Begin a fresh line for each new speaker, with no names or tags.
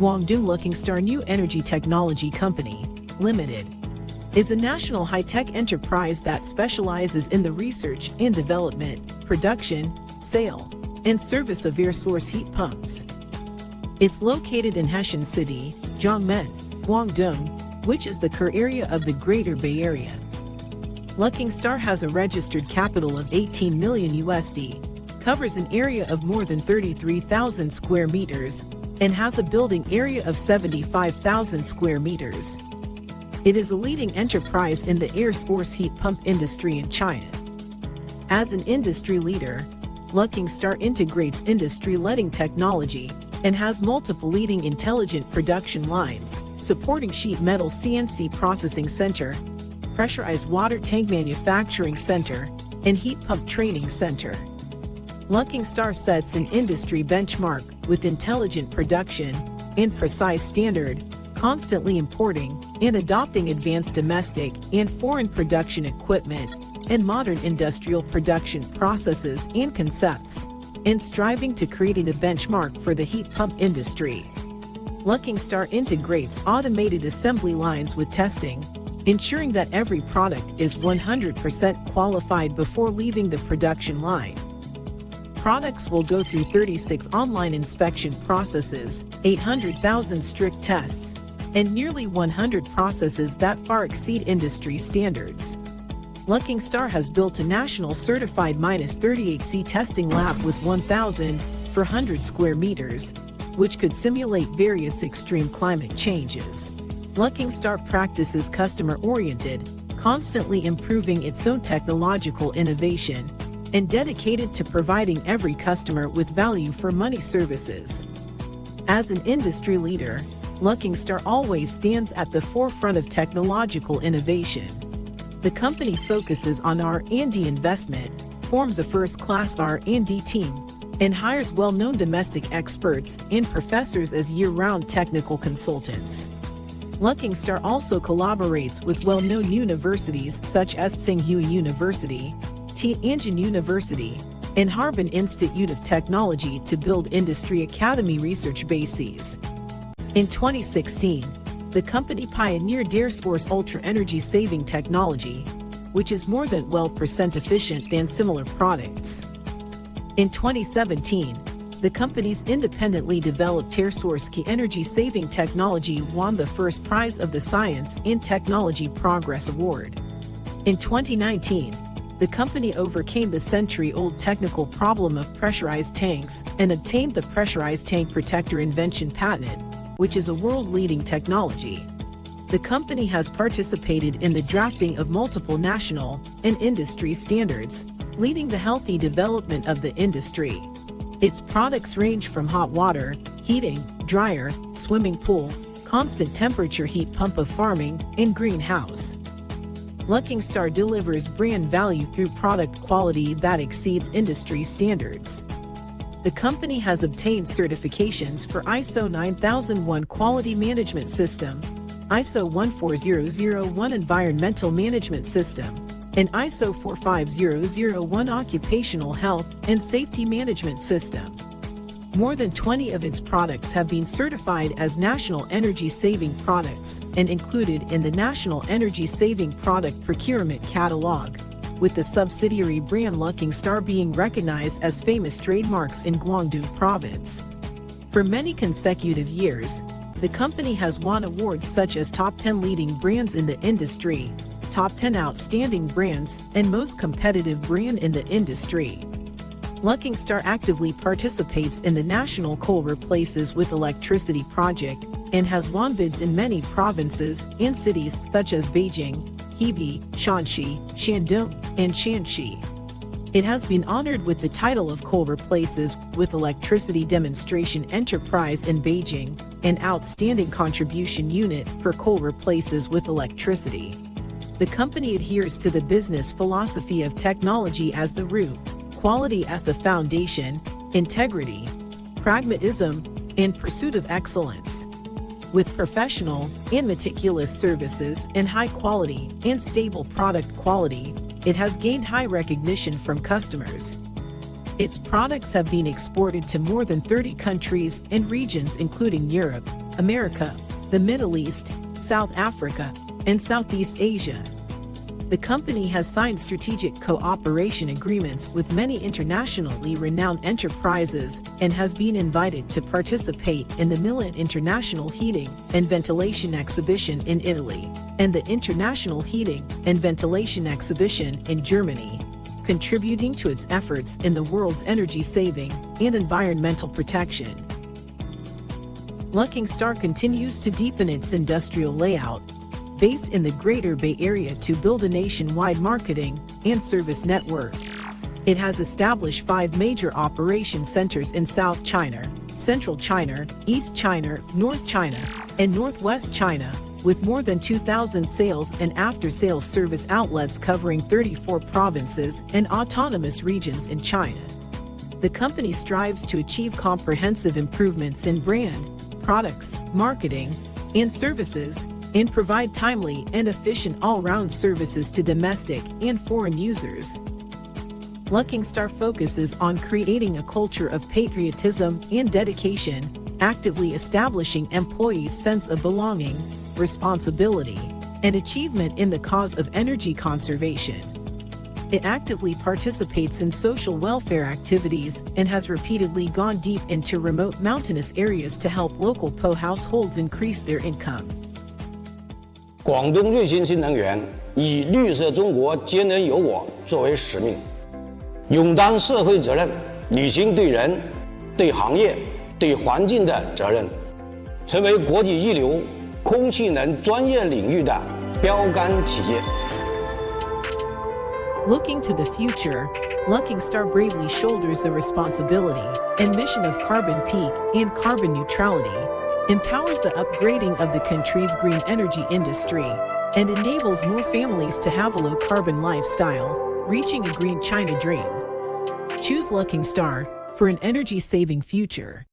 Guangdong Lookingstar New Energy Technology Company, Limited, is a national high-tech enterprise that specializes in the research and development, production, sale, and service of air source heat pumps. It's located in Heshan City, Jiangmen, Guangdong, which is the core area of the Greater Bay Area. Lookingstar has a registered capital of $18 million, covers an area of more than 33,000 square meters, and has a building area of 75,000 square meters. It is a leading enterprise in the air source heat pump industry in China. As an industry leader, Lookingstar integrates industry-leading technology and has multiple leading intelligent production lines, supporting sheet metal CNC processing center, pressurized water tank manufacturing center, and heat pump training center. Lookingstar sets an industry benchmark with intelligent production and precise standard, constantly importing and adopting advanced domestic and foreign production equipment and modern industrial production processes and concepts, and striving to create a benchmark for the heat pump industry. Lookingstar integrates automated assembly lines with testing, ensuring that every product is 100% qualified before leaving the production line. Products will go through 36 online inspection processes, 800,000 strict tests, and nearly 100 processes that far exceed industry standards. Lookingstar has built a national certified -38C testing lab with 1,400 square meters, which could simulate various extreme climate changes. Lookingstar practices customer-oriented, constantly improving its own technological innovation, and dedicated to providing every customer with value for money services. As an industry leader, Lookingstar always stands at the forefront of technological innovation. The company focuses on R&D investment, forms a first-class R&D team, and hires well-known domestic experts and professors as year-round technical consultants. Lookingstar also collaborates with well-known universities such as Tsinghua University, Tianjin University, and Harbin Institute of Technology to build industry academy research bases. In 2016, the company pioneered air source ultra-energy saving technology, which is more than 12% efficient than similar products. In 2017, the company's independently developed air source key energy saving technology won the first prize of the Science and Technology Progress Award. In 2019, the company overcame the century-old technical problem of pressurized tanks and obtained the pressurized tank protector invention patent, which is a world-leading technology. The company has participated in the drafting of multiple national and industry standards, leading the healthy development of the industry. Its products range from hot water, heating, dryer, swimming pool, constant temperature heat pump of farming, and greenhouse. Lookingstar delivers brand value through product quality that exceeds industry standards. The company has obtained certifications for ISO 9001 Quality Management System, ISO 14001 Environmental Management System, and ISO 45001 Occupational Health and Safety Management System. More than 20 of its products have been certified as National Energy Saving Products and included in the National Energy Saving Product Procurement Catalog, with the subsidiary brand Lookingstar being recognized as famous trademarks in Guangdong Province. For many consecutive years, the company has won awards such as Top 10 Leading Brands in the Industry, Top 10 Outstanding Brands, and Most Competitive Brand in the Industry. Lookingstar actively participates in the National Coal Replaces with Electricity project and has won bids in many provinces and cities such as Beijing, Hebei, Shanxi, Shandong, and Shanxi. It has been honored with the title of Coal Replaces with Electricity Demonstration Enterprise in Beijing, an outstanding contribution unit for coal replaces with electricity. The company adheres to the business philosophy of technology as the root, quality as the foundation, integrity, pragmatism, and pursuit of excellence. With professional and meticulous services and high quality and stable product quality, it has gained high recognition from customers. Its products have been exported to more than 30 countries and regions including Europe, America, the Middle East, South Africa, and Southeast Asia. The company has signed strategic cooperation agreements with many internationally renowned enterprises and has been invited to participate in the Milan International Heating and Ventilation Exhibition in Italy and the International Heating and Ventilation Exhibition in Germany, contributing to its efforts in the world's energy saving and environmental protection. Luckingstar continues to deepen its industrial layout, based in the Greater Bay Area, to build a nationwide marketing and service network. It has established 5 major operation centers in South China, Central China, East China, North China, and Northwest China, with more than 2,000 sales and after-sales service outlets covering 34 provinces and autonomous regions in China. The company strives to achieve comprehensive improvements in brand, products, marketing, and services, and provide timely and efficient all-round services to domestic and foreign users. Luckingstar focuses on creating a culture of patriotism and dedication, actively establishing employees' sense of belonging, responsibility, and achievement in the cause of energy conservation. It actively participates in social welfare activities and has repeatedly gone deep into remote mountainous areas to help local PO households increase their income.
广东瑞星新能源以绿色中国节能有我作为使命，勇担社会责任，履行对人、对行业、对环境的责任，成为国际一流空气能专业领域的标杆企业。
Looking to the future, Luckingstar bravely shoulders the responsibility and mission of carbon peak and carbon neutrality, empowers the upgrading of the country's green energy industry, and enables more families to have a low-carbon lifestyle, reaching a green China dream. Choose Luckingstar for an energy-saving future.